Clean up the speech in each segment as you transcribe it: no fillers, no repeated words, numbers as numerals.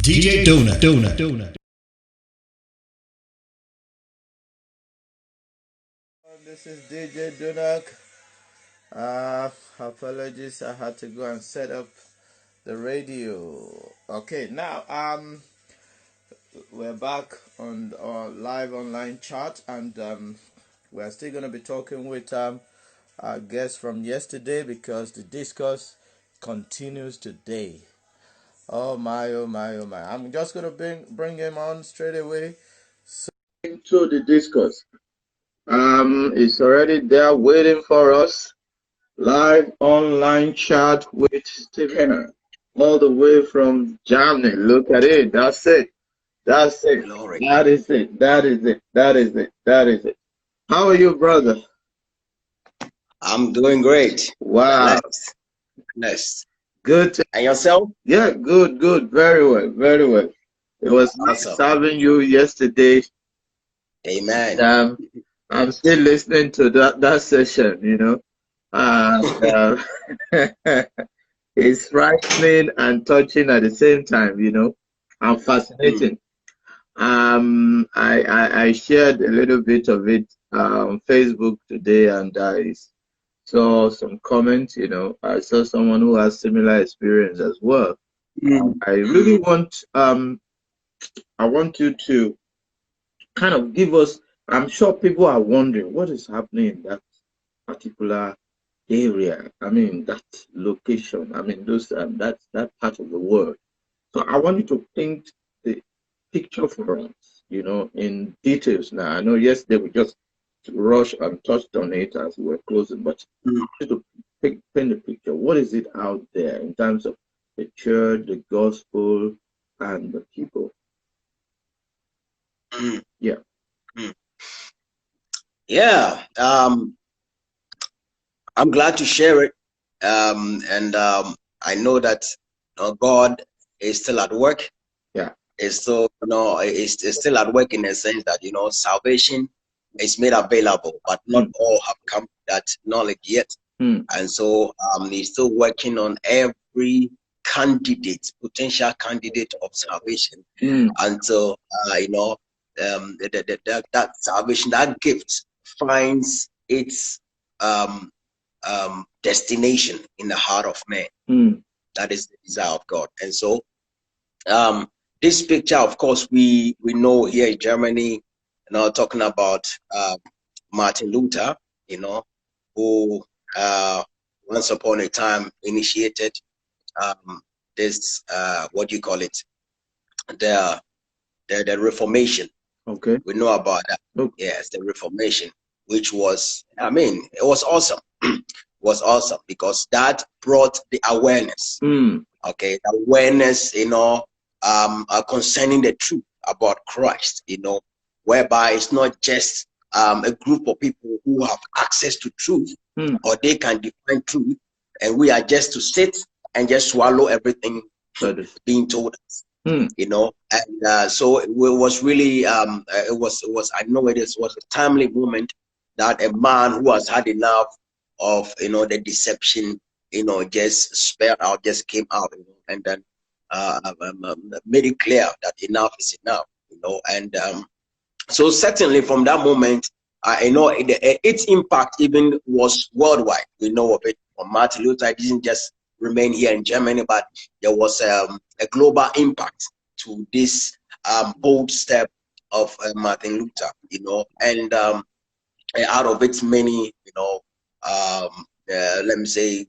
djdunack. This is DJ Dunack. Apologies, I had to go and set up the radio. Okay, now we're back on our live online chat, and we're still gonna be talking with our guest from yesterday because the discourse continues today. Oh my, oh my, oh my! I'm just gonna bring him on straight away. So into the discourse. It's already there waiting for us. Live online chat with Stephen, all the way from Germany. Look at it. That's it. That's it. Glory. That is it. That is it. That is it. That is it. How are you, brother? I'm doing great. Wow. Blessed. Good. And yourself? Yeah, good, good. Very well. Very well. It was nice serving you yesterday. Amen. I'm still listening to that session, you know. It's frightening and touching at the same time, you know, and fascinating. I shared a little bit of it on Facebook today, and I saw some comments, you know. I saw someone who has similar experience as well. I really want I want you to kind of give us, I'm sure people are wondering what is happening in that particular area. I mean, that location. I mean, those that part of the world. So I want you to paint the picture for us, you know, in details. Now I know yesterday we just rushed and touched on it as we were closing, but I want you to paint the picture. What is it out there in terms of the church, the gospel, and the people? Yeah. Yeah. I'm glad to share it. And I know that God is still at work. Yeah. It's still, it's still at work in the sense that, salvation is made available, but not all have come to that knowledge yet. And so he's still working on every candidate, potential candidate of salvation until, that salvation, that gift finds its destination in the heart of man. That is the desire of God. And so this picture, of course, we know here in Germany, talking about Martin Luther, who once upon a time initiated this what do you call it, the Reformation. Okay. We know about that. Okay. Yes, the Reformation, which was, it was awesome. It was awesome because that brought the awareness. Okay, the awareness, concerning the truth about Christ, whereby it's not just a group of people who have access to truth or they can define truth, and we are just to sit and just swallow everything being told us. And so it was really it was I know it was a timely moment that a man who has had enough of the deception just spared out, just came out, and then made it clear that enough is enough, and so certainly from that moment its impact even was worldwide. We know of it. From Martin Luther, it didn't just remain here in Germany, but there was a global impact to this bold step of Martin Luther, and out of its many, let me say,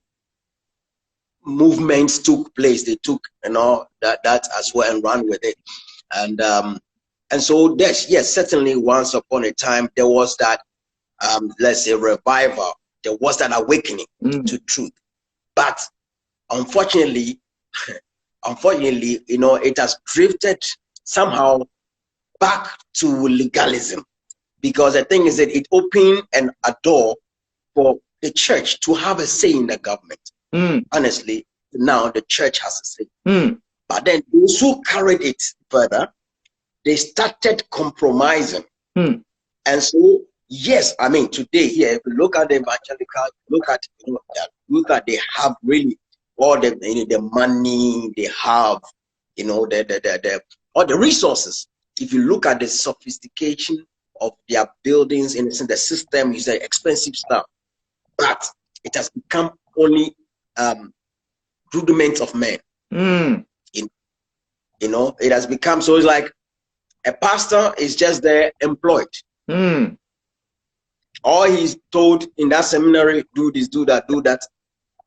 movements took place. They took, that as well and ran with it, and so yes, certainly once upon a time there was that, let's say, revival. There was that awakening to truth, but unfortunately, it has drifted somehow back to legalism, because the thing is that it opened a door for the church to have a say in the government. Honestly, now the church has a say. But then those who carried it further, they started compromising. And so, yes, today here, if you look at the evangelical, look at they have really all the money, they have you know, all the resources. If you look at the sophistication of their buildings, in the system is the expensive stuff, but it has become only rudiments of men. You know, it has become, so it's like a pastor is just there employed. All he's told in that seminary, do this, do that, do that.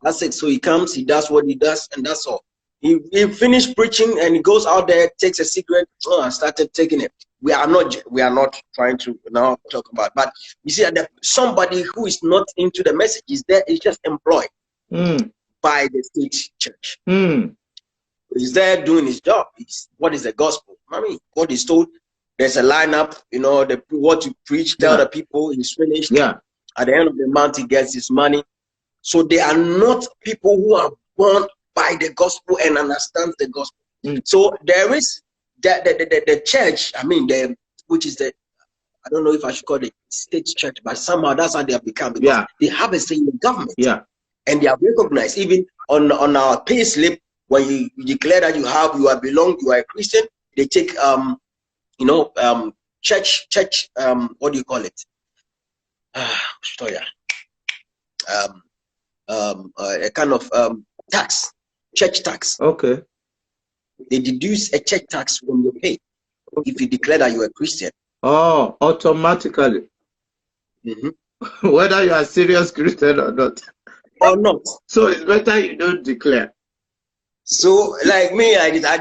That's it. So he comes, he does what he does, and that's all. He finished preaching and he goes out there, takes a cigarette, and started taking it. We are not trying to now talk about, but you see that somebody who is not into the message is there, is just employed by the state church. He's there doing his job. What is the gospel? I mean, what is told, there's a lineup, you know, what you preach, tell the people, he's finished. At the end of the month, he gets his money. So they are not people who are born by the gospel and understand the gospel. So there is the church, I mean, which is I don't know if I should call it state church, but somehow that's how they have become, because they have a say in the government. And they are recognized even on our pay slip. When you declare that you are a Christian, they take you know, church what do you call it? A kind of tax, church tax. Okay. They deduce a church tax from your pay if you declare that you're a Christian. Oh, automatically. Whether you are a serious Christian or not. So it's better you don't declare. So like me, I declare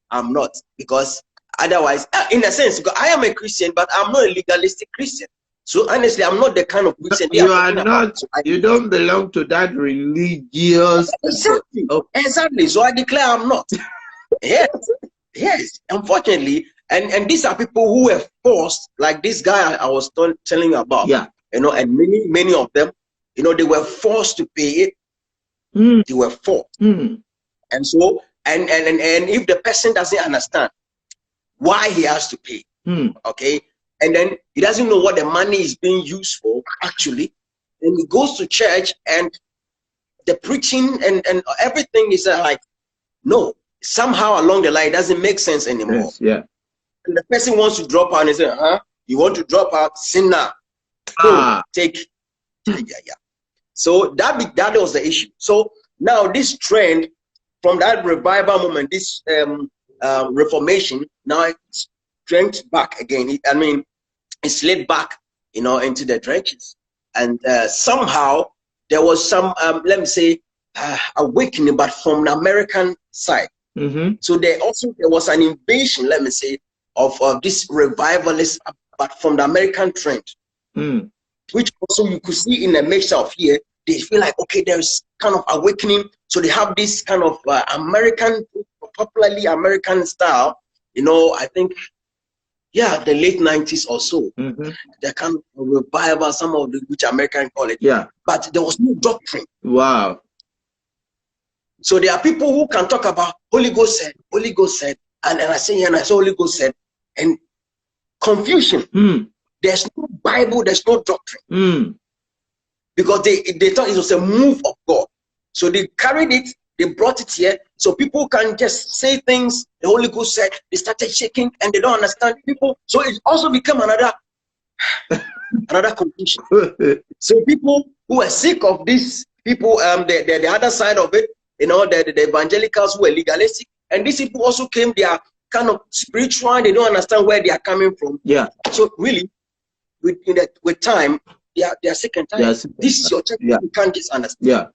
I'm not, because otherwise, in a sense, because I am a Christian, but I'm not a legalistic Christian. So honestly, I'm not the kind of Christian. You are not. You don't belong to that religious. Exactly. Exactly. So I declare I'm not. Yes. Unfortunately, and these are people who were forced, like this guy I was telling you about. You know, and many of them, you know, they were forced to pay it. They were forced. And so, and if the person doesn't understand why he has to pay, okay, and then he doesn't know what the money is being used for actually, and he goes to church and the preaching and everything is like, no, somehow along the line it doesn't make sense anymore. And the person wants to drop out and he says, you want to drop out, sin now. Take. So that was the issue. So now this trend from that revival moment, this Reformation, now it's trend back again. It slid back, you know, into the trenches, and somehow there was some, let me say, awakening, but from the American side. So there was an invasion, let me say, of this revivalist, but from the American trend, which also you could see in the mixture of here. They feel like, okay, there's kind of awakening. So they have this kind of popularly American style, you know, I think, the late 90s or so. The kind of revival, some of which American call it. But there was no doctrine. Wow. So there are people who can talk about Holy Ghost said, and I say, and I say Holy Ghost said, and confusion. There's no Bible, there's no doctrine. Because they thought it was a move of God. So they carried it, they brought it here, so people can just say things the Holy Ghost said. They started shaking and they don't understand people. So it also became another confusion. So people who are sick of this, people, the other side of it, you know, the evangelicals who were legalistic, and these people also came, they are kind of spiritual, and they don't understand where they are coming from. So really, with time, they are sick and tired. This is your church, you can't just understand.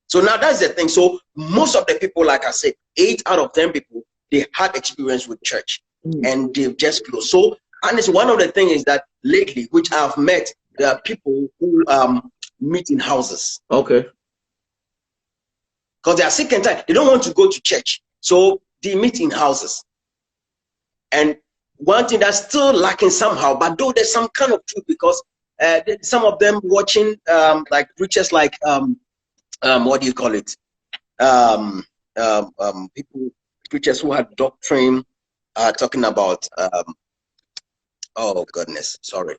So now that's the thing. So most of the people, like I said, 8 out of 10 people, they had experience with church and they've just closed. So honestly, one of the things is that lately, which I've met, there are people who meet in houses. Okay. Because they are sick and tired. They don't want to go to church. So they meet in houses. And one thing that's still lacking somehow, but though there's some kind of truth, because some of them watching like preachers like what do you call it? Preachers who had doctrine, talking about oh goodness, sorry.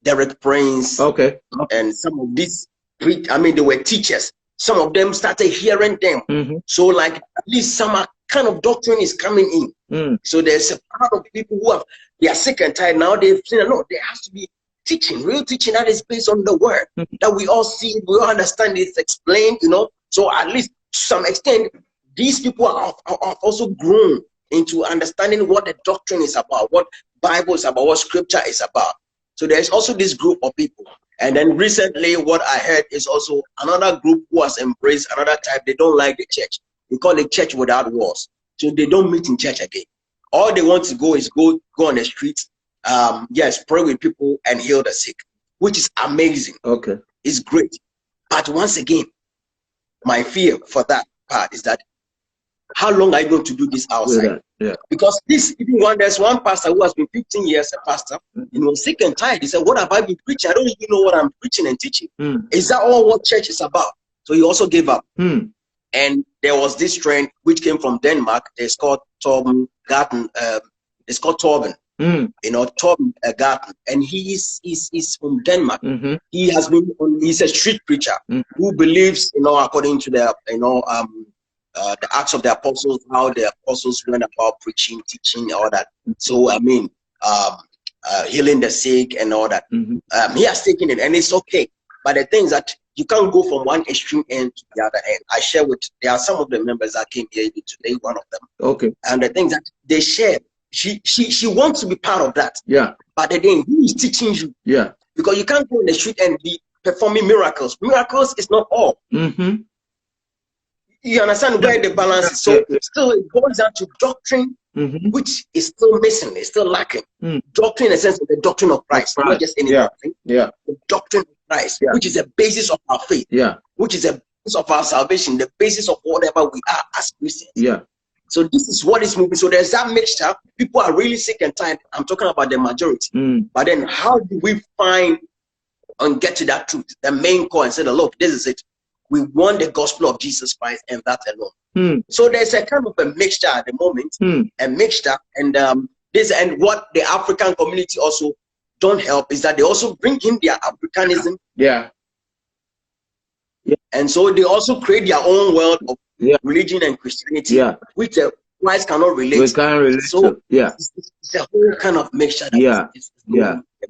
Derek Prince, and some of these, they were teachers. some of them started hearing them. So like at least some kind of doctrine is coming in. So there's a part of people who they are sick and tired now. They've seen, no, there has to be teaching, real teaching that is based on the word, that we all see, we all understand, it's explained, you know. So at least to some extent, these people are also grown into understanding what the doctrine is about, what Bible is about, what scripture is about. So there's also this group of people. And then recently what I heard is also another group who has embraced another type. They don't like the church. We call it church without walls. So they don't meet in church again. All they want to go is go on the streets, yes, pray with people and heal the sick, which is amazing. Okay. It's great. But once again, my fear for that part is that how long are you going to do this outside? Yeah. Because there's one pastor who has been 15 years a pastor, you know, sick and tired. He said, what have I been preaching? I don't even know what I'm preaching and teaching. Is that all what church is about? So he also gave up. And there was this trend which came from Denmark. It's called Torben Garten. It's called Torben. You know, Torben Garten, and he's from Denmark. He's a street preacher who believes, you know, according to the, you know, the Acts of the Apostles, how the apostles went about preaching, teaching, all that. So I mean, healing the sick and all that. He has taken it, and it's okay. But the thing is that you can't go from one extreme end to the other end. I share with, there are some of the members that came here today, one of them. Okay. And the things that they share, she wants to be part of that. Yeah. But then who is teaching you? Yeah. Because you can't go in the street and be performing miracles. Miracles is not all. You understand where the balance is. So still it boils down to doctrine, which is still missing, it's still lacking. Doctrine in the sense of the doctrine of Christ, not just any doctrine. The doctrine of Christ, which is the basis of our faith, which is the basis of our salvation, the basis of whatever we are as Christians. So this is what is moving. So there's that mixture. People are really sick and tired. I'm talking about the majority. But then how do we find and get to that truth, the main core, and say, look, this is it. We want the gospel of Jesus Christ and that alone. So there's a kind of a mixture at the moment, a mixture, and this, and what the African community also don't help is that they also bring in their Africanism. And so they also create their own world of religion and Christianity, which Christ cannot relate. We can't relate. So it's a whole kind of mixture.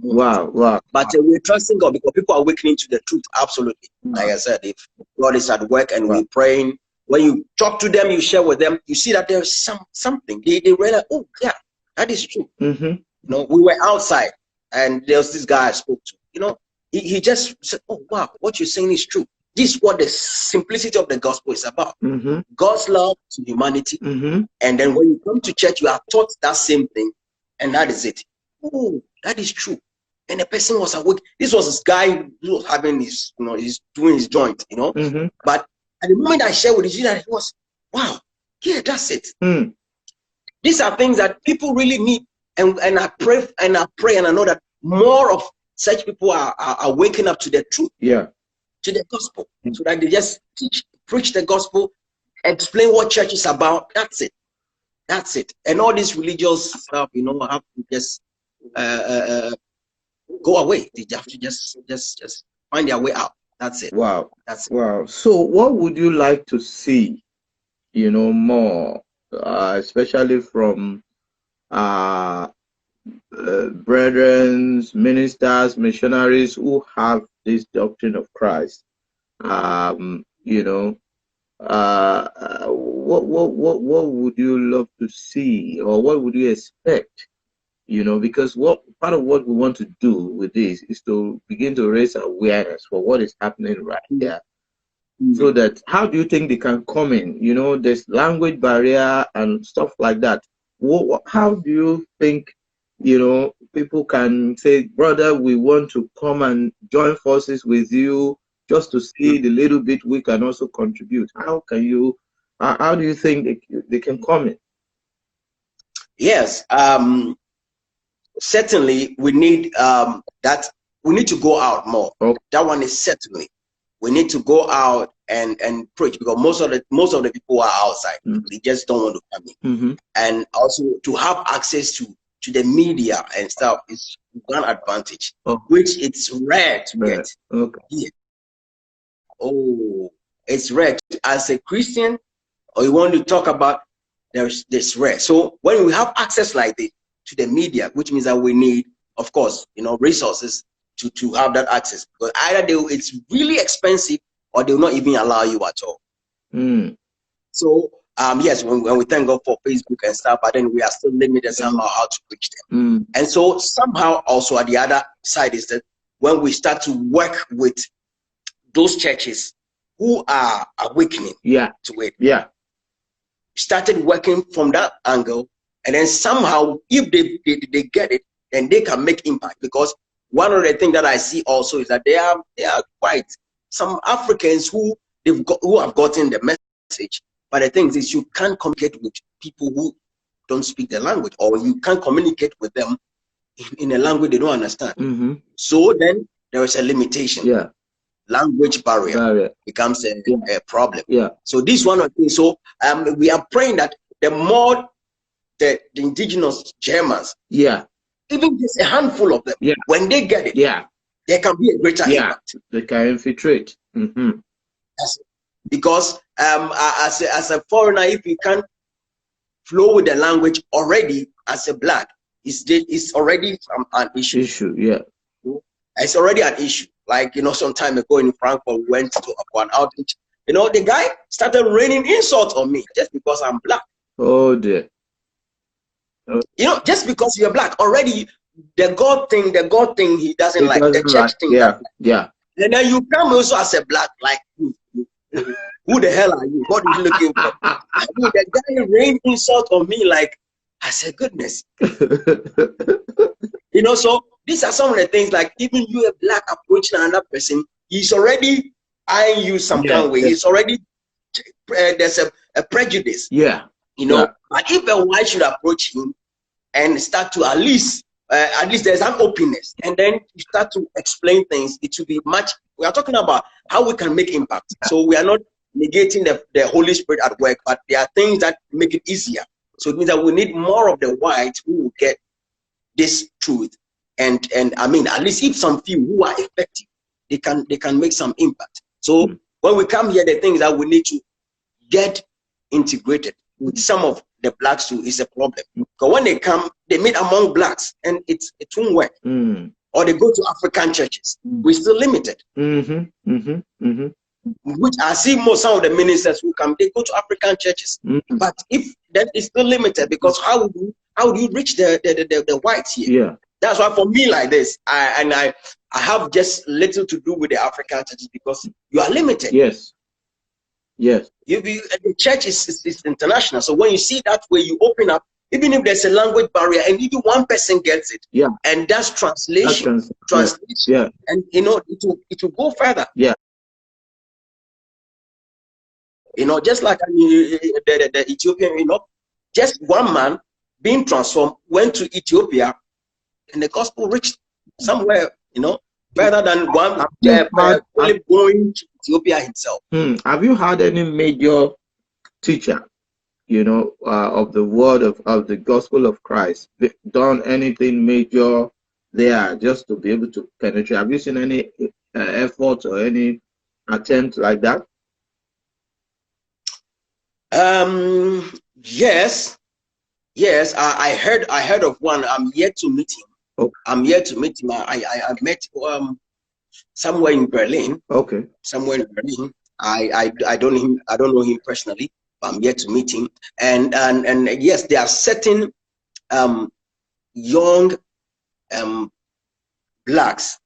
Wow. But we're trusting God because people are awakening to the truth. Absolutely. Like I said, if God is at work and we're praying, when you talk to them, you share with them, you see that there's something. They realize, oh yeah, that is true. You know, we were outside and there was this guy I spoke to. You know, he just said, oh wow, what you're saying is true. This is what the simplicity of the gospel is about. God's love to humanity. And then when you come to church, you are taught that same thing, and that is it. Oh, that is true. And the person was awake. This was this guy who was having his, you know, he's doing his joint, you know. But at the moment I shared with you that, he was, wow, yeah, that's it. These are things that people really need. And I pray and I know that more of such people are waking up to the truth. To the gospel, so that they just preach the gospel, explain what church is about. That's it. And all this religious stuff, you know, have to just go away. They have to just find their way out. That's it. Wow. That's it. Wow. So what would you like to see, you know, more, especially from brethren, ministers, missionaries who have this doctrine of Christ? You know, what would you love to see, or what would you expect? You know, because part of what we want to do with this is to begin to raise awareness for what is happening right there. So that, how do you think they can come in? You know, there's language barrier and stuff like that. How do you think, you know, people can say, brother, we want to come and join forces with you just to see the little bit we can also contribute? How do you think they can come in? Yes, certainly we need that. We need to go out more. That one is certainly. We need to go out and preach, because most of the people are outside. They just don't want to come in. And also to have access to the media and stuff is one advantage, which it's rare to get here. Oh, it's rare. As a Christian, or you want to talk about, there's this rare. So when we have access like this to the media, which means that we need, of course, resources to have that access. Because either it's really expensive, or they will not even allow you at all. So yes, when we thank God for Facebook and stuff, but then we are still limited somehow how to reach them. And so somehow also at the other side is that when we start to work with those churches who are awakening to it, started working from that angle, and then somehow if they get it, then they can make impact. Because one of the things that I see also is that there are quite some Africans who have gotten the message, but the thing is you can't communicate with people who don't speak the language, or you can't communicate with them in a language they don't understand. So then there is a limitation. Language barrier becomes a problem. So this one of the things. So we are praying that the more the indigenous Germans, even just a handful of them, when they get it, there can be a greater impact. They can infiltrate. Because as a foreigner, if you can't flow with the language already as a black, it's already an issue. It's already an issue. Like, some time ago in Frankfurt, we went to an outreach. The guy started raining insults on me just because I'm black. Oh dear. Just because you're black, already the God thing he doesn't like, the church thing. And then you come also as a black, like, who the hell are you? What are you looking for? The guy rained insult on me, like, I said, goodness. So these are some of the things, like, even you a black approaching another person, he's already eyeing you some kind of way. He's already, there's a prejudice. But if a white should approach him and start to at least there's an openness, and then you start to explain things, it will be much. We are talking about how we can make impact. So we are not negating the Holy Spirit at work, but there are things that make it easier. So it means that we need more of the whites who will get this truth, and I mean, at least if some few who are effective, they can make some impact. So when we come here, the things that we need to get integrated with some of the blacks too is a problem. Because when they come, they meet among blacks, and it won't work. Or they go to African churches, we're still limited. Which I see some of the ministers who come, they go to African churches. But if that is still limited, because how do you reach the whites here? That's why for me like this, I have just little to do with the African churches, because you are limited. The church is international. So when you see that way, you open up, even if there's a language barrier, and even one person gets it, and that's translation, and it will go further. Just like the Ethiopian, just one man being transformed went to Ethiopia, and the gospel reached somewhere, better than one going to Ethiopia himself. Have you had any major teacher, of the word of the gospel of Christ, done anything major there just to be able to penetrate? Have you seen any effort or any attempt like that? Yes. I heard of one. I'm yet to meet him. I'm yet to meet him. I met somewhere in Berlin. Somewhere in Berlin. I don't know him personally, but I'm yet to meet him. And yes, there are certain young blacks,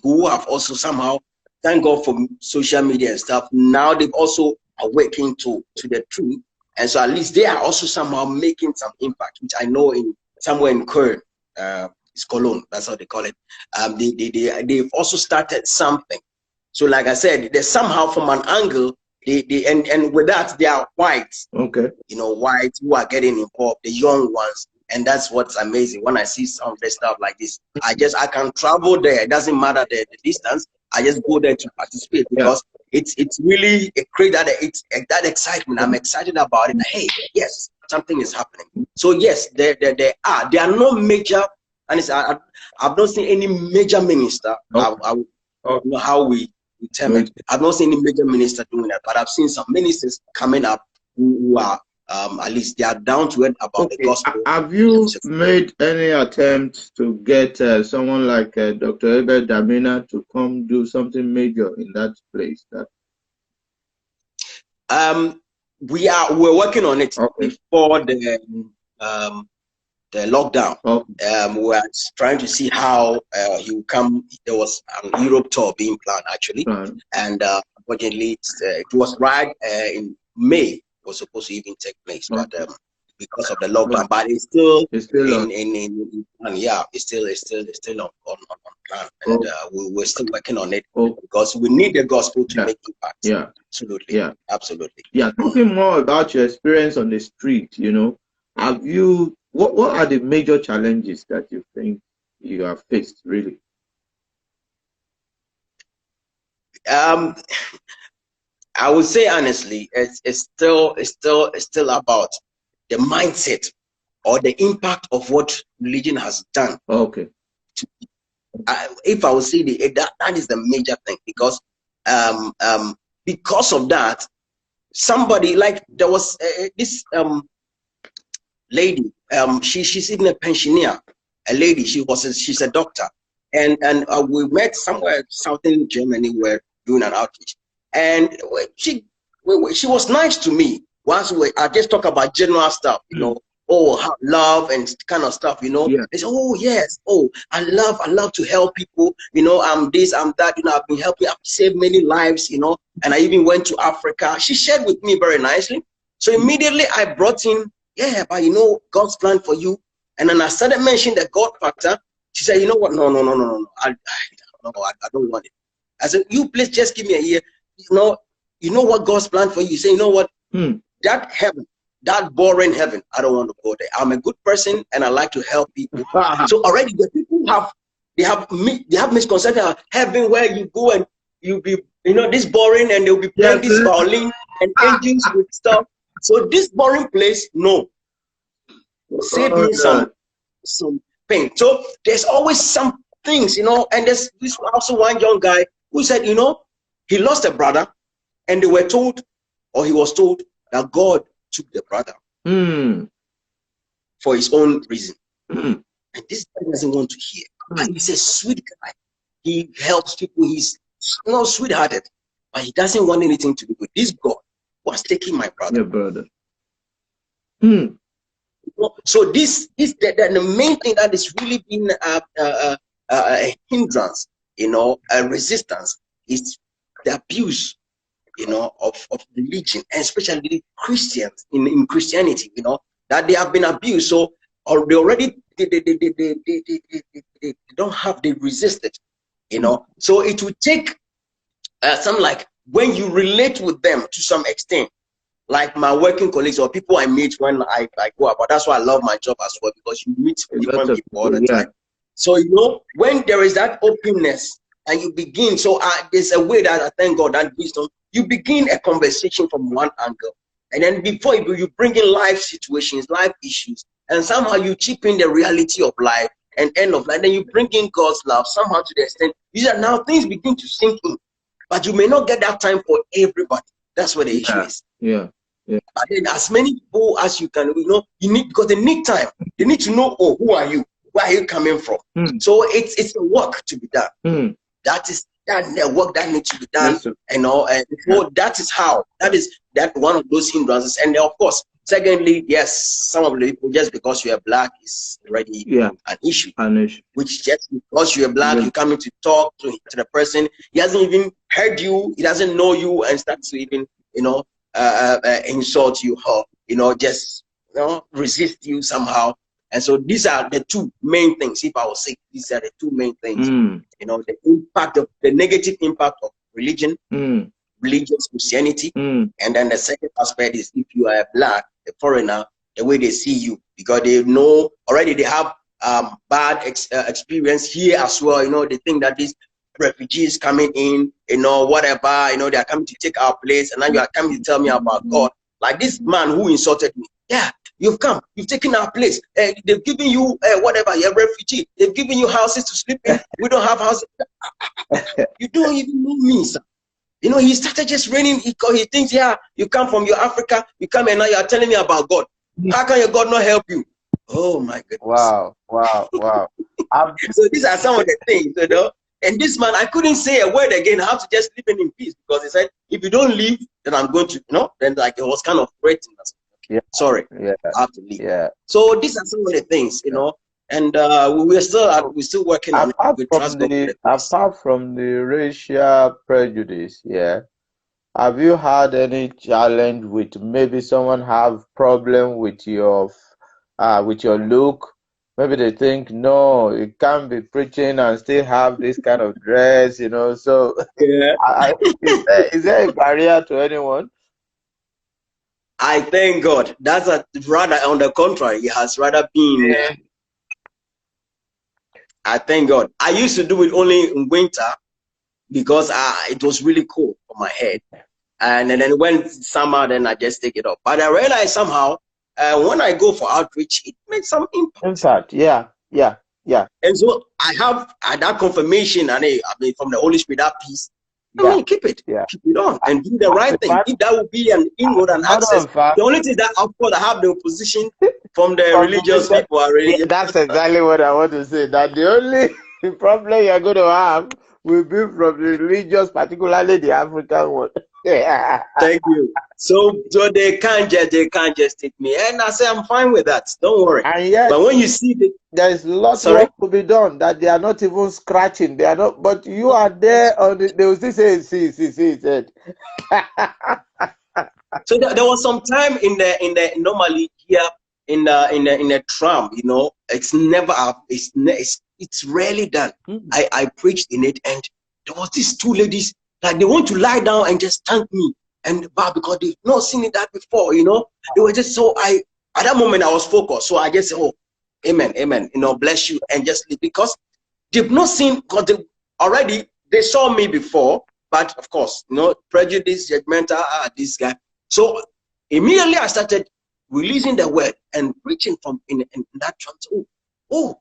who have also somehow, thank God for social media and stuff, now they've also awakened to the truth. And so at least they are also somehow making some impact, which I know somewhere in Köln, it's Cologne, that's how they call it. They've also started something. So like I said, there's somehow from an angle, and with that, they are whites. Whites who are getting involved, the young ones. And that's what's amazing. When I see some of the stuff like this, I can travel there. It doesn't matter the distance. I just go there to participate, because it's really that excitement. I'm excited about it. Hey, yes, something is happening. So yes, there are no major, and I've not seen any major minister. I don't know how we determined. I've not seen any major minister doing that, but I've seen some ministers coming up who are at least they are down to it about the gospel. Have you made any attempt to get someone like Dr. Damina to come do something major in that place? We're working on it before the lockdown. We're trying to see how he will come. There was an Europe tour being planned actually, and unfortunately it was right in May. It was supposed to even take place, but because of the lockdown, but it's still in yeah, it's still on plan, and we're still working on it because we need the gospel to make impact. Yeah, absolutely. Yeah, absolutely. Yeah, talking more about your experience on the street, you know, have you? What are the major challenges that you think you have faced, really? I would say honestly, it's still about the mindset or the impact of what religion has done. Okay. If I would say that is the major thing, because of that, somebody like there was this lady. She's even a pensioner. A lady. She's a doctor, and we met somewhere southern Germany. We're doing an outreach, and she was nice to me. Once I just talk about general stuff, you know, love and kind of stuff, you know. They say, oh yes, I love to help people, you know. I'm this, I'm that, you know. I've been helping. I've saved many lives, you know. And I even went to Africa. She shared with me very nicely. So immediately I brought in. Yeah, but you know God's plan for you, and then I started mentioning the God factor. She said, you know what? No, I don't want it. I said, you please just give me a year. You know what God's plan for you. You say, you know what? That heaven, that boring heaven, I don't want to go there. I'm a good person and I like to help people. So already the people have misconception of heaven where you go and you be, you know, this boring, and they'll be playing this violin and angels with stuff. So this boring place, no. Save me some pain. So there's always some things, you know, and there's this also one young guy who said, you know, he lost a brother, and they were told, or he was told, that God took the brother for his own reason. And this guy doesn't want to hear. And he's a sweet guy. He helps people. He's not sweethearted, but he doesn't want anything to do with this God was taking my brother. Your brother. So the main thing that is really been a hindrance, you know, a resistance, is the abuse, you know, of religion, and especially Christians in Christianity, you know, that they have been abused. So they already they don't have, they resisted, you know. So it would take some, like, when you relate with them to some extent, like my working colleagues or people I meet when I go about. That's why I love my job as well, because you meet different people all the time. So, you know, when there is that openness and you begin, so there's a way that I thank God, that wisdom, you begin a conversation from one angle, and then before you bring in life situations, life issues, and somehow you chip in the reality of life and end of life. Then you bring in God's love somehow to the extent these are now things begin to sink in. But you may not get that time for everybody. That's where the issue is. But then as many people as you can, you know, you need, because they need time. They need to know, oh, who are you? Where are you coming from? So it's a work to be done. That is the work that needs to be done. You know, and that is how, that is one of those hindrances. And then, of course, secondly, yes, some of the people, just because you are black is already an issue. Which just because you are black, you come in to talk to the person, he hasn't even heard you, he doesn't know you, and starts to even, you know, insult you, or, you know, just, you know, resist you somehow. And so these are the two main things. If I was say, these are the two main things. You know, the impact of the negative impact of religion, religious Christianity, and then the second aspect is if you are a black, a foreigner, the way they see you, because they know already they have bad experience here as well. You know, they think that these refugees coming in, you know, whatever, you know, they are coming to take our place, and now you are coming to tell me about God. Like this man who insulted me. Yeah, You've come. You've taken our place. They've given you whatever. You're a refugee. They've given you houses to sleep in. We don't have houses. You don't even know me, sir. You know, he started just raining. He thinks, yeah, you come from your Africa. You come and now you are telling me about God. How can your God not help you? Oh, my goodness. Wow. So these are some of the things, you know. And this man, I couldn't say a word again. I have to just leave him in peace because he said, if you don't leave, then I'm going to, you know, then like it was kind of threatening us. Yeah. Sorry, yeah. I have to leave. Yeah. So these are some of the things, you know, and we're still working on it. Apart from the racial prejudice, yeah, have you had any challenge with maybe someone have problem with your look? Maybe they think, no, you can't be preaching and still have this kind of dress, you know. So, yeah. Is there a barrier to anyone? I thank God. That's rather on the contrary. It has rather been. I thank God. I used to do it only in winter because it was really cold on my head, and then when summer, then I just take it off. But I realized somehow when I go for outreach, it makes some impact. In fact, yeah. And so I have that confirmation, and I mean from the Holy Spirit, that peace. Yeah. I mean, keep it on, and do the right thing. If that would be an inroad and access, the only thing that, of course, I have the opposition from the religious people. Yeah, that's exactly what I want to say. That the only problem you're going to have will be from the religious, particularly the African one. Thank you. So they can't just take me, and I say I'm fine with that. Don't worry. And yet, but when you see there's lots of work to be done that they are not even scratching. They are not, but you are there on the. They will still say, see, said. So there was some time in the normally here in the tram, you know, it's never up. It's rarely done. I preached in it, and there was these two ladies. Like they want to lie down and just thank me, and because they've not seen that before, you know. They were just so at that moment I was focused, so I just said, oh, amen, you know, bless you, and just leave, because they've not seen, because they saw me before, but of course, you know, prejudice, judgmental, this guy. So immediately I started releasing the word and preaching from in that trance. Oh,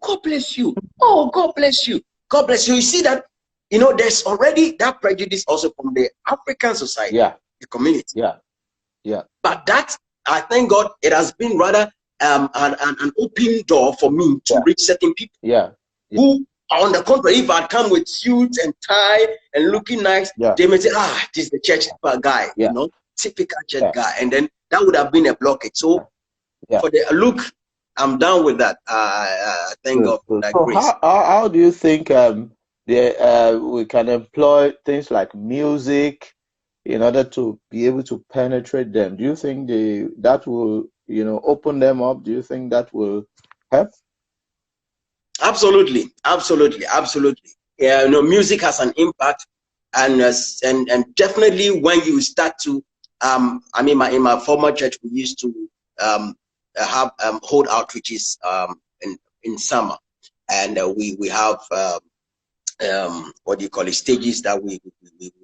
God bless you. Oh, God bless you. God bless you. You see that. You know, there's already that prejudice also from the African society, the community. Yeah. But that, I thank God, it has been rather an open door for me to reach certain people. Who, on the contrary, if I come with suit and tie and looking nice, they may say, this is the church guy, you know, typical church guy. And then that would have been a blockage. So for the look, I'm down with that. Thank God for that grace. How do you think we can employ things like music in order to be able to penetrate them? Do you think that will, you know, open them up? Do you think that will help? Absolutely. Yeah, you know, music has an impact, and definitely when you start to, I mean, in my former church, we used to have hold outreaches in summer, and we have what do you call it, stages that we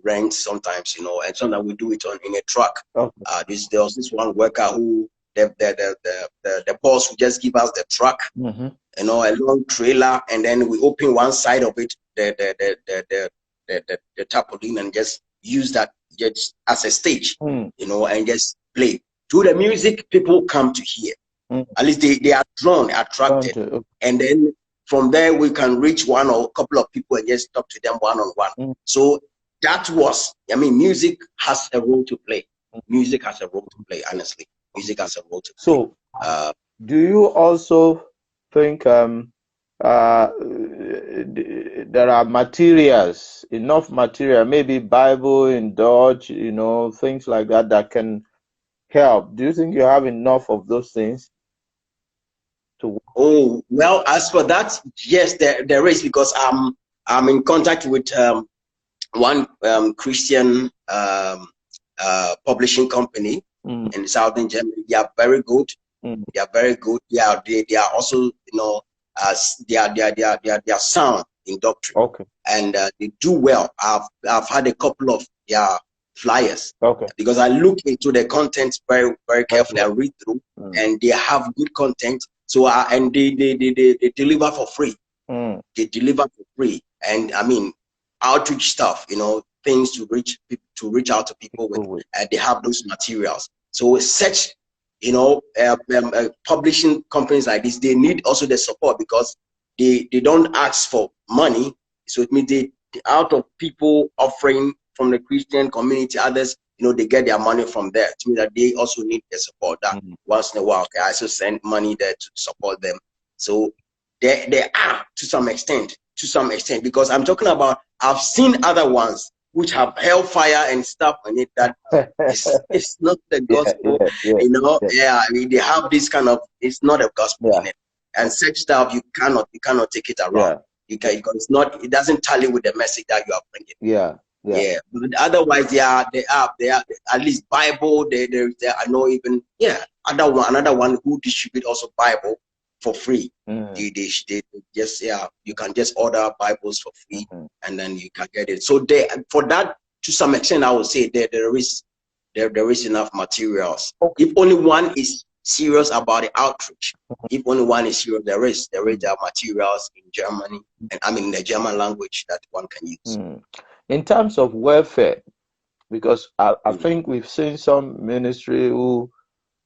rent sometimes, you know, and sometimes we do it in a truck. There was this one worker who the boss would just give us the truck, you know, a long trailer, and then we open one side of it, the tarpaulin, and just use that just as a stage, you know, and just play. To the music, people come to hear. At least they are attracted, and then from there we can reach one or a couple of people and just talk to them one-on-one. So that was, I mean, music has a role to play. Music has a role to play, honestly. Music has a role to play. So, do you also think there are materials, enough material, maybe Bible in Dutch, you know, things like that, that can help? Do you think you have enough of those things? Oh, well, as for that, yes, there is, because I'm in contact with one Christian publishing company in southern Germany. They are very good. They are very good. They are also, you know, they are sound in doctrine. And they do well. I've had a couple of flyers. Okay. Because I look into the content very, very carefully. I read through, and they have good content. So and they deliver for free. They deliver for free, and I mean, outreach stuff. You know, things to reach out to people with. They have those materials. So such, you know, publishing companies like this, they need also the support, because they don't ask for money. So it means they, out of people offering from the Christian community, others, you know, they get their money from there. To me, that they also need the support. That once in a while, okay, I also send money there to support them. So they are to some extent, because I'm talking about, I've seen other ones which have hellfire and stuff on it that it's not the gospel. You know, I mean, they have this kind of, it's not a gospel in it, and such stuff you cannot take it around. You can, because it's not, it doesn't tally with the message that you are bringing. But otherwise they are at least Bible. They I know even another one who distribute also Bible for free. They just you can just order Bibles for free, and then you can get it. So they, for that, to some extent, I would say there is enough materials. If only one is serious about the outreach, if only one is serious, there is materials in Germany, and I mean the German language that one can use. In terms of welfare, because I think we've seen some ministry who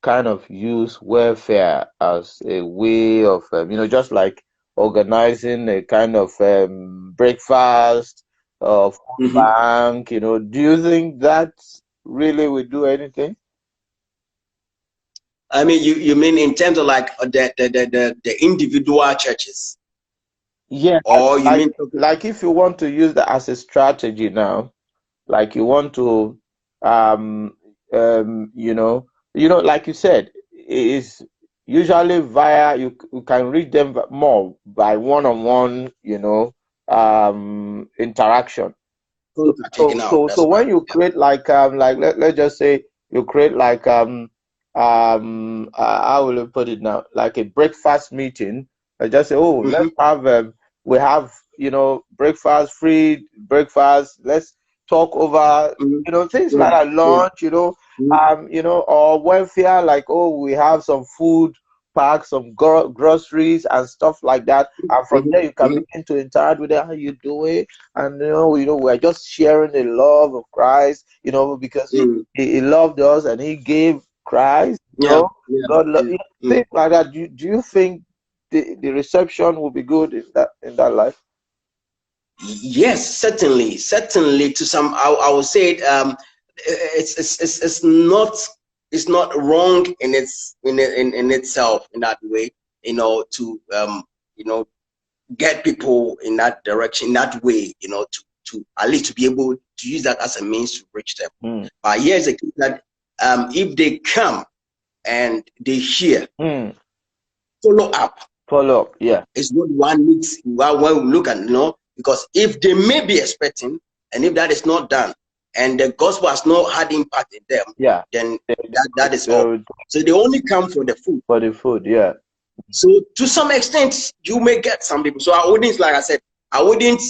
kind of use welfare as a way of, you know, just like organizing a kind of breakfast of bank, you know. Do you think that really will do anything? I mean, you mean in terms of like the individual churches? Yeah. Or you mean like if you want to use that as a strategy now, like you want to, you know, like you said, is usually via, you can reach them more by one-on-one, you know, interaction. So when you create like let's just say you create like how will I put it now, like a breakfast meeting. I just say, oh, let's have we have, you know, free breakfast. Let's talk over, you know, things like a lunch, you know, or welfare, like, oh, we have some food packs, some groceries and stuff like that, and from there you can begin to interact with them. How you doing? And you know, we're just sharing the love of Christ, you know, because he loved us and he gave Christ, you know, God love, you know, things like that. Do you think the reception will be good in that life? Yes, certainly. To some, I would say it's not wrong in itself in that way. You know, to you know, get people in that direction, in that way. You know, to at least to be able to use that as a means to reach them. But here's the key, that if they come and they hear, follow up. Yeah. It's what one needs. When we look at, you know, because if they may be expecting, and if that is not done, and the gospel has not had impact in them, then that is all. So they only come for the food. So to some extent, you may get some people. So I wouldn't, like I said, I wouldn't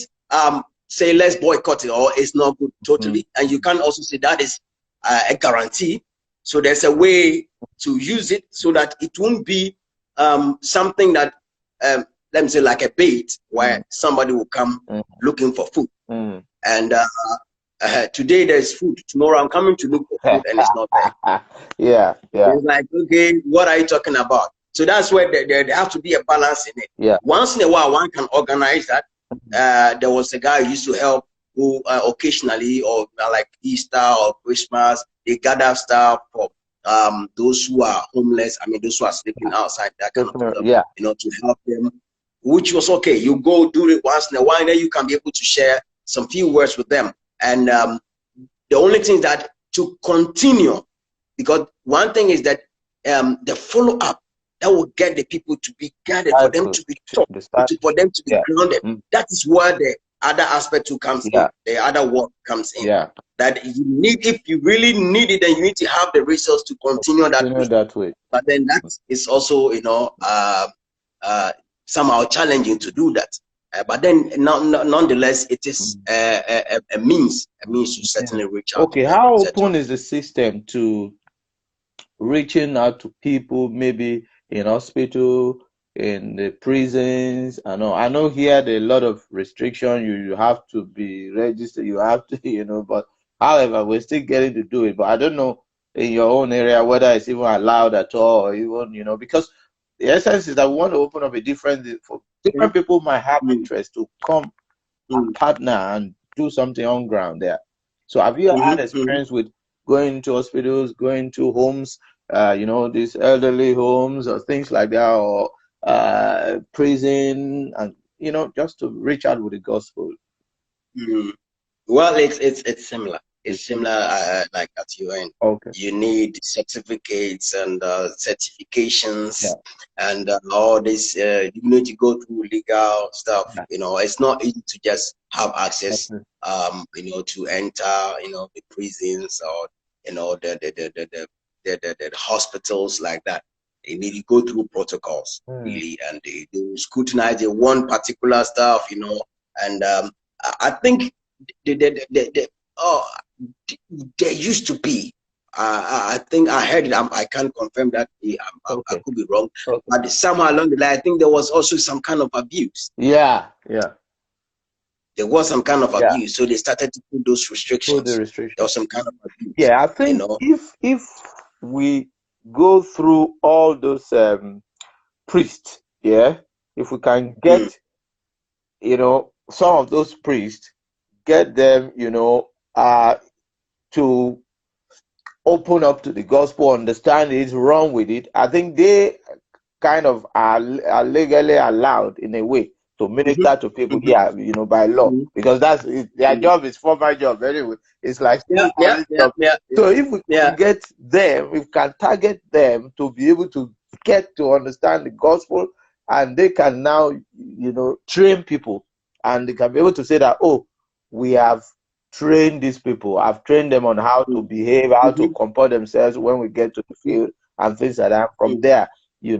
say let's boycott it or it's not good totally. And you can also say that is a guarantee. So there's a way to use it so that it won't be something that let me say like a bait where somebody will come looking for food, and today there's food, tomorrow I'm coming to look for food and it's not there. It's like, okay, what are you talking about? So that's where there have to be a balance in it. Once in a while one can organize that. There was a guy who used to help, who occasionally, or like Easter or Christmas, they gather stuff for those who are homeless. I mean, those who are sleeping outside, that kind of stuff, you know, to help them, which was okay. You go do it once in a while, and then you can be able to share some few words with them. And the only thing is that to continue, because one thing is that the follow up that will get the people to be gathered, for them to be taught, for them to be grounded. That is where the other aspect too comes in. The other work comes in. That you need, if you really need it, then you need to have the resource to continue that way. But then that is also, you know, somehow challenging to do that. But then, nonetheless, it is a means to certainly reach out. Okay, how open is the system to reaching out to people, maybe in hospital, in the prisons? I know here there are a lot of restriction. You have to be registered. You have to, but however, we're still getting to do it. But I don't know in your own area whether it's even allowed at all, or even, because the essence is that we want to open up a different for different people might have interest to come and partner and do something on ground there. So have you had experience with going to hospitals, going to homes, these elderly homes or things like that, or prison, and just to reach out with the gospel? Well, it's similar. It's similar, like at your end. Okay. You need certificates and certifications, and all this. You need to go through legal stuff. It's not easy to just have access. To enter. The prisons or the hospitals like that. They need to go through protocols really, and they scrutinize the one particular stuff. And I think there used to be. I think I heard it. I can't confirm that. I could be wrong. But somewhere along the line, I think there was also some kind of abuse. Yeah. There was some kind of abuse, so they started to put those restrictions. There was some kind of abuse. Yeah, I think if we go through all those priests, if we can get, some of those priests, get them, to open up to the gospel, understand it's wrong with it, I think they kind of are legally allowed in a way to minister to people here, by law, because that's their job is formal job anyway. It's like So if we can get them, we can target them to be able to get to understand the gospel, and they can now, train people, and they can be able to say that, oh, we have trained these people. I've trained them on how to behave, how to comport themselves when we get to the field, and things like that. From there, they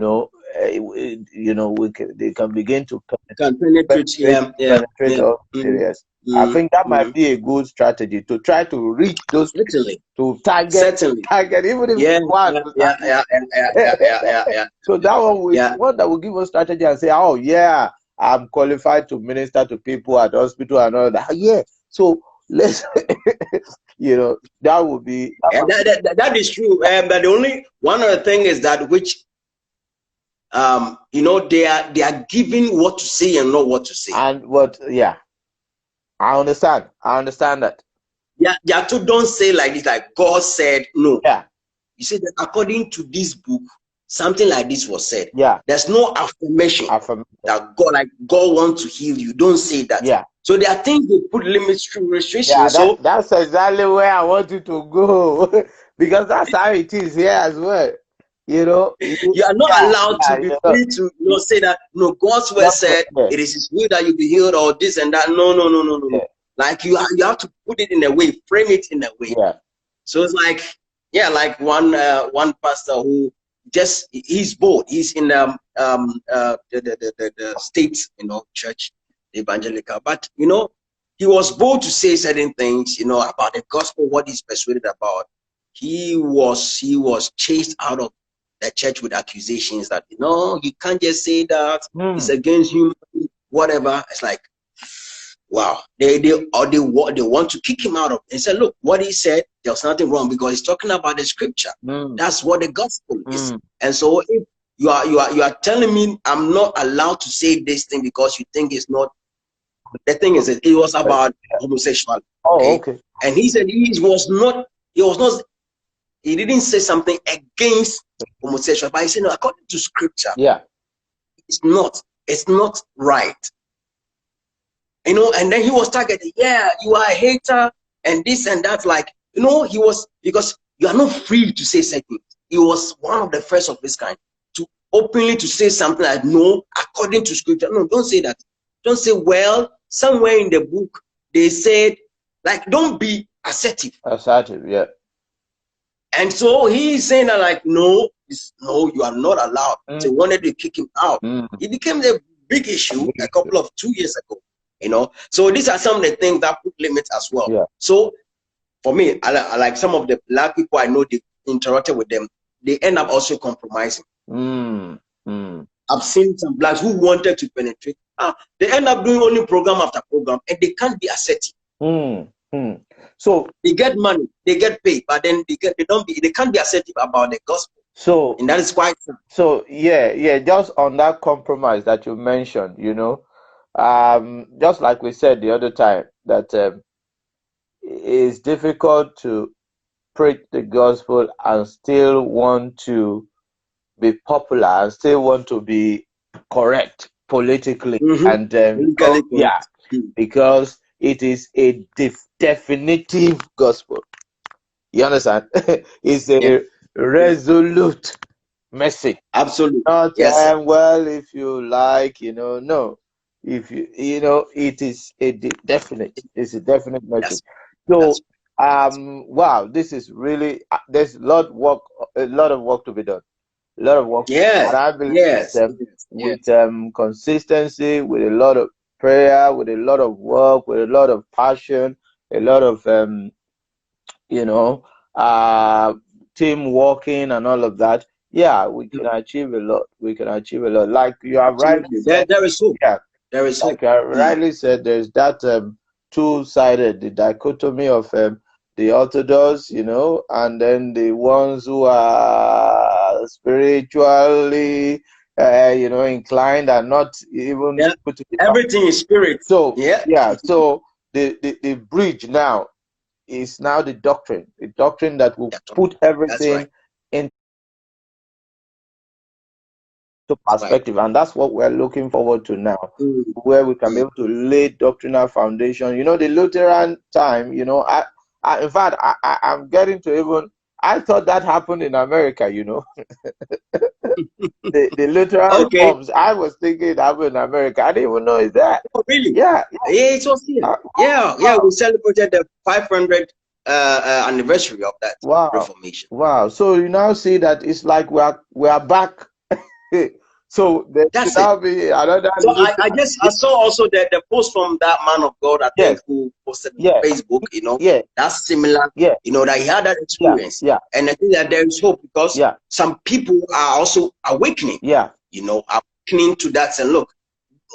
can begin to penetrate all areas. I think that might be a good strategy to try to reach those people, to target even if one. So that one that will give us strategy and say, oh yeah, I'm qualified to minister to people at hospital and all that. Yeah, so let's that would be that is true. But the only one other thing is that which they are giving what to say and not what to say. And what I understand that. So don't say like this, like God said. No. You say that according to this book, something like this was said. There's no affirmation that God wants to heal you. Don't say that. So there are things they put limits to restrictions. That's exactly where I want you to go. Because that's how it is here as well. You are not allowed to be free to say that God's word said it is His will that you be healed, or this and that. No. Like you have to put it in a way, frame it in a way. So it's like one pastor who he's bold. He's in the state church, evangelical, but he was bold to say certain things about the gospel, what he's persuaded about. He was chased out of the church with accusations that you can't just say that, it's against him, whatever. It's like, wow, they want to kick him out of it and say, look, what he said, there's nothing wrong because he's talking about the scripture. That's what the gospel is. And so if you are telling me I'm not allowed to say this thing because you think it's not, the thing is it was about homosexuality. Okay. And he said he didn't say something against homosexual, but he said, no, according to scripture, it's not right. And then he was targeted. You are a hater and this and that. Like, he was, because you are not free to say something. He was one of the first of this kind to openly to say something like, no, according to scripture. No, don't say that. Don't say, well, somewhere in the book, they said, like, don't be assertive. Yeah. And so he's saying that, like, no, you are not allowed. They wanted to kick him out. He became the big issue a couple of 2 years ago. You know, so these are some of the things that put limits as well. Yeah. So for me, I like some of the black people I know, they interacted with them, they end up also compromising. I've seen some blacks who wanted to penetrate. They end up doing only program after program, and they can't be assertive. So they get money, they get paid, but then they can't be assertive about the gospel. So, and that is quite sad. So yeah, just on that compromise that you mentioned, you know, just like we said the other time, that it's difficult to preach the gospel and still want to be popular and still want to be correct politically, and because it is a definitive gospel. You understand? It's a resolute message. Absolutely. Not well, if you like, you know, no. If you know, it is a definite. It's a definite message. So, wow, this is really there's a lot of work to be done. A lot of work. And I believe with consistency, with a lot of prayer, with a lot of work, with a lot of passion, a lot of you know, team working and all of that. Yeah, we can achieve a lot. We can achieve a lot. Like you have rightly said, there is hope. Yeah, there is like hope. Rightly said, there's that two-sided, the dichotomy of the Orthodox, you know, and then the ones who are spiritually, you know, inclined and not even everything is spirit. So so the bridge now is now the doctrine that will put everything into perspective, and that's what we're looking forward to now, where we can be able to lay doctrinal foundation. You know, the Lutheran time, you know, in fact, I'm getting to even, I thought that happened in America, you know. the Lutheran forms, I was thinking it happened in America. I didn't even know it's that. Oh, really? Yeah, it was here. We celebrated the 500th anniversary of that Reformation. Wow. So you now see that it's like we are back. So that's now be another. So I saw also the post from that man of God, I think, who posted on Facebook, you know, that's similar, you know, that he had that experience. And I think that there is hope because some people are also awakening, you know, awakening to that. And look,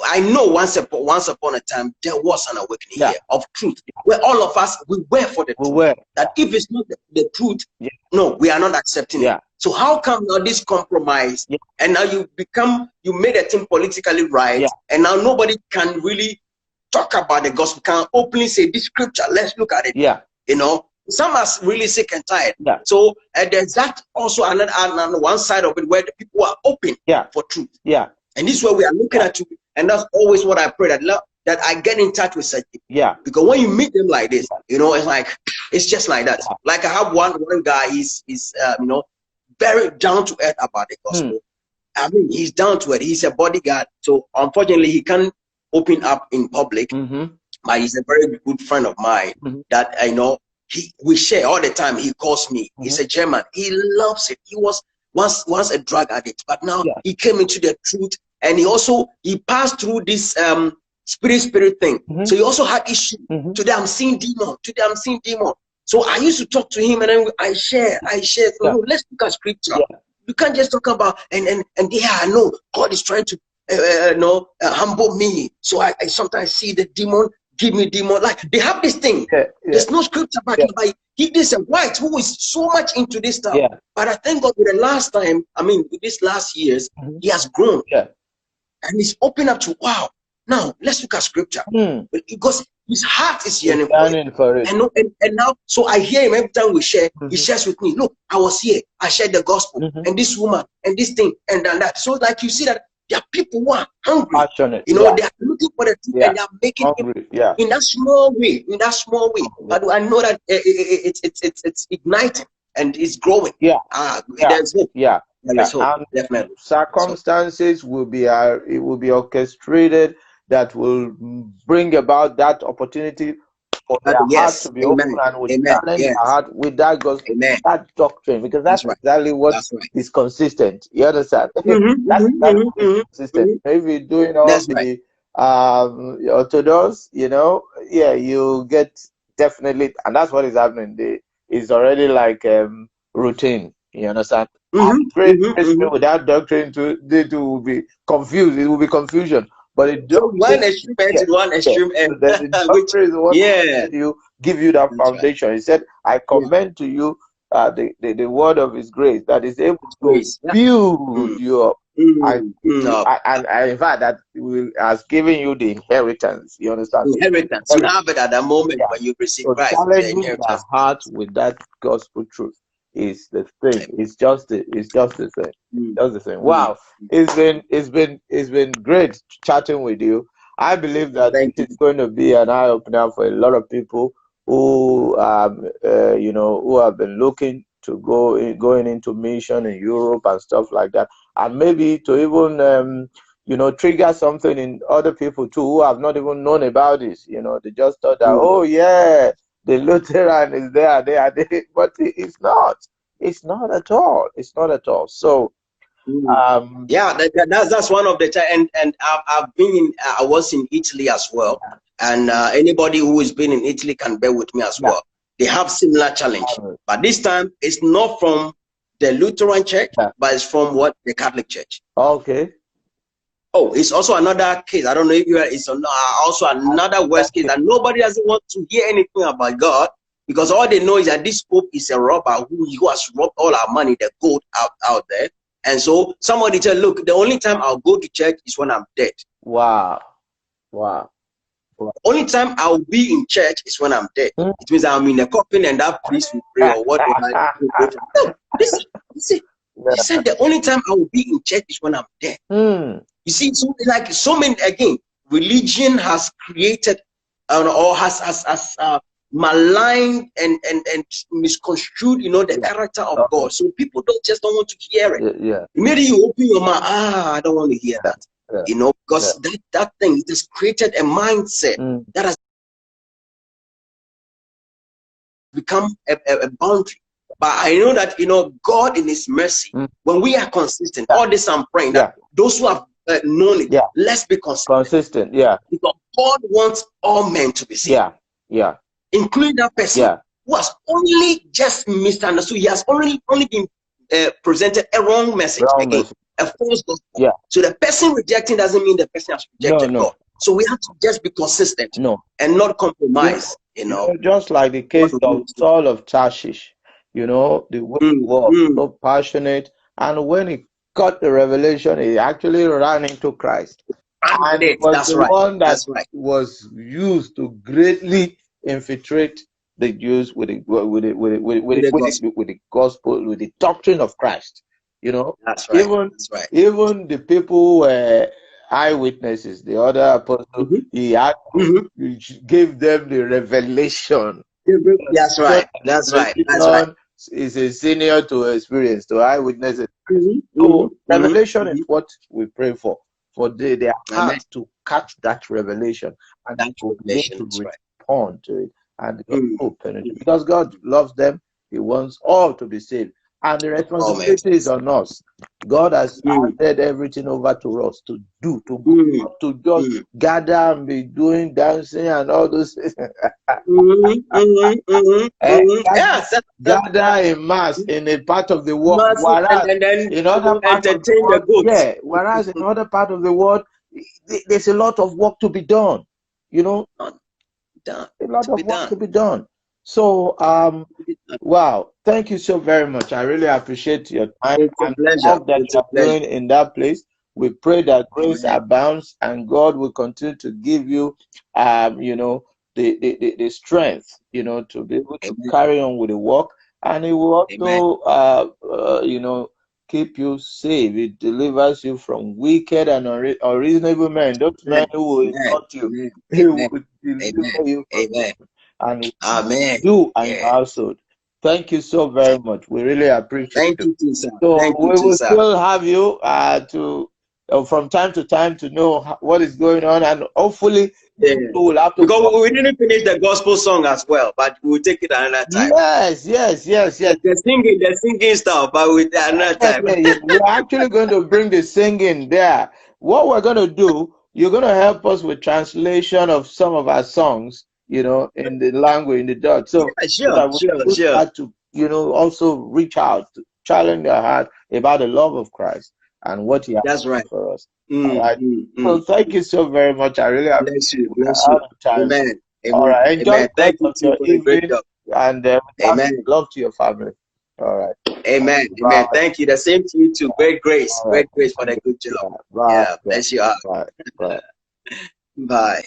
I know once upon a time there was an awakening here of truth, where all of us we were for the truth. That if it's not the truth, no, we are not accepting it. So how come now this compromise, and now you made a thing politically right, and now nobody can really talk about the gospel, can openly say this scripture, let's look at it. You know, some are really sick and tired. So there's that also another on one side of it where the people are open for truth. And this is where we are looking at you, and that's always what I pray that I get in touch with such people. Because when you meet them like this, you know, it's like it's just like that. Like I have one guy, he's you know, very down to earth about the gospel. I mean, he's down to it. He's a bodyguard, so unfortunately he can't open up in public. But he's a very good friend of mine that I know. We share all the time. He calls me. He's a German. He loves it. He was once a drug addict, but now he came into the truth, and he passed through this spirit thing. So he also had issues. Today I'm seeing demon. So I used to talk to him, and then I share. So no, let's look at scripture. You can't just talk about and I know God is trying to humble me. So I sometimes see the demon, give me demon. Like they have this thing. There's no scripture back by this a white who is so much into this stuff. But I thank God with the last time, I mean with these last years, he has grown. And he's open up to now let's look at scripture. Because his heart is yearning for it. And now, so I hear him every time we share. He shares with me. Look, I was here. I shared the gospel, and this woman, and this thing, and that. So, like you see that there are people who are hungry. Passionate. You know, they are looking for the truth, and they are making it in that small way. But I know that it's igniting and it's growing. There's hope. There's hope. Definitely. Circumstances will be orchestrated that will bring about that opportunity for their heart Yes. to be Amen. open and with Amen. challenge Yes. their heart with that gospel, Amen. that doctrine, because that's Right. exactly what is consistent. You understand? That's exactly what is consistent. If you're doing all the orthodox, yeah, you get definitely, and that's what is happening. It's already like routine. You understand? Without doctrine, it will be confused. It will be confusion. But the doctrine, one extreme end to one extreme end. The doctrine is what give you that foundation. Right. He said, "I commend to you the word of His grace that is able to build you up." And in fact, that has given you the inheritance. You understand? Inheritance. You have it at that moment when you receive Christ. Challenging the heart with that gospel truth is the thing. It's just the thing. Just the thing. Wow, it's been great chatting with you. I believe that it's going to be an eye opener for a lot of people who who have been looking to going into mission in Europe and stuff like that, and maybe to even trigger something in other people too who have not even known about this. They just thought that, oh yeah, the Lutheran is there, but it's not. It's not at all. It's not at all. So, that's one of the and I've been I was in Italy as well, and anybody who has been in Italy can bear with me as well. They have similar challenge, but this time it's not from the Lutheran Church, but it's from the Catholic Church. Okay. Oh, it's also another case. I don't know if it's also another worst case that nobody doesn't want to hear anything about God, because all they know is that this Pope is a robber who has robbed all our money, the gold out there. And so somebody said, look, the only time I'll go to church is when I'm dead. Wow. Only time I'll be in church is when I'm dead. It means I'm in a coffin and that priest will pray or whatever. No, listen. He said the only time I will be in church is when I'm dead. You see, so many, again, religion has created or has maligned and misconstrued, the character of God. So people don't want to hear it. Immediately you open your mouth, I don't want to hear that. Because that thing, it has created a mindset that has become a boundary. But I know that, God in His mercy, when we are consistent, all this I'm praying that those who have known it, let's be consistent. Because God wants all men to be saved. Including that person who has only just misunderstood. He has only been presented a wrong message, a false gospel. So the person rejecting doesn't mean the person has rejected God. So we have to just be consistent and not compromise. Just like the case of Saul of Tarshish. The way he was so passionate, and when he got the revelation, he actually ran into Christ. And it was the one that was used to greatly infiltrate the Jews with the gospel, with the doctrine of Christ. Even the people who were eyewitnesses, the other apostles, he gave them the revelation. That's right. Is a senior to experience, to eyewitnesses. So revelation is what we pray for their heart to catch that revelation, and that revelation to respond to it, and open it, because God loves them. He wants all to be saved, and the responsibility is on us. God has handed everything over to us to do, to just gather and be doing dancing and all those things. Gather in mass in a part of the world, whereas in other part of the world, whereas in other part of the world, there's a lot of work to be done. A lot of work to be done. So, wow, thank you so very much. I really appreciate your time and the work that you're doing in that place. We pray that grace abounds and God will continue to give you, the strength, to be able to carry on with the work, and it will also, keep you safe. It delivers you from wicked and unreasonable men. Those men who will insult you, He will deliver you from and you and your household. Thank you so very much. We really appreciate it. Thank you, sir. So we will still have you to from time to time to know what is going on, and hopefully people will have to. Because we didn't finish the gospel song as well, but we'll take it another time. Yes. The singing stuff, but with another time. We're actually going to bring the singing there. What we're going to do, you're going to help us with translation of some of our songs, in the language, in the Dutch. So, sure. To, also reach out, to challenge their heart about the love of Christ and what He has done for us. All right. So, thank you so very much. I really bless you. Amen. All right. Enjoy Thank you your for the great job. And love to your family. All right. Amen. Thank you. The same to you too. Great grace. Great grace for the good job. Bye. Bless you all. Bye. Bye.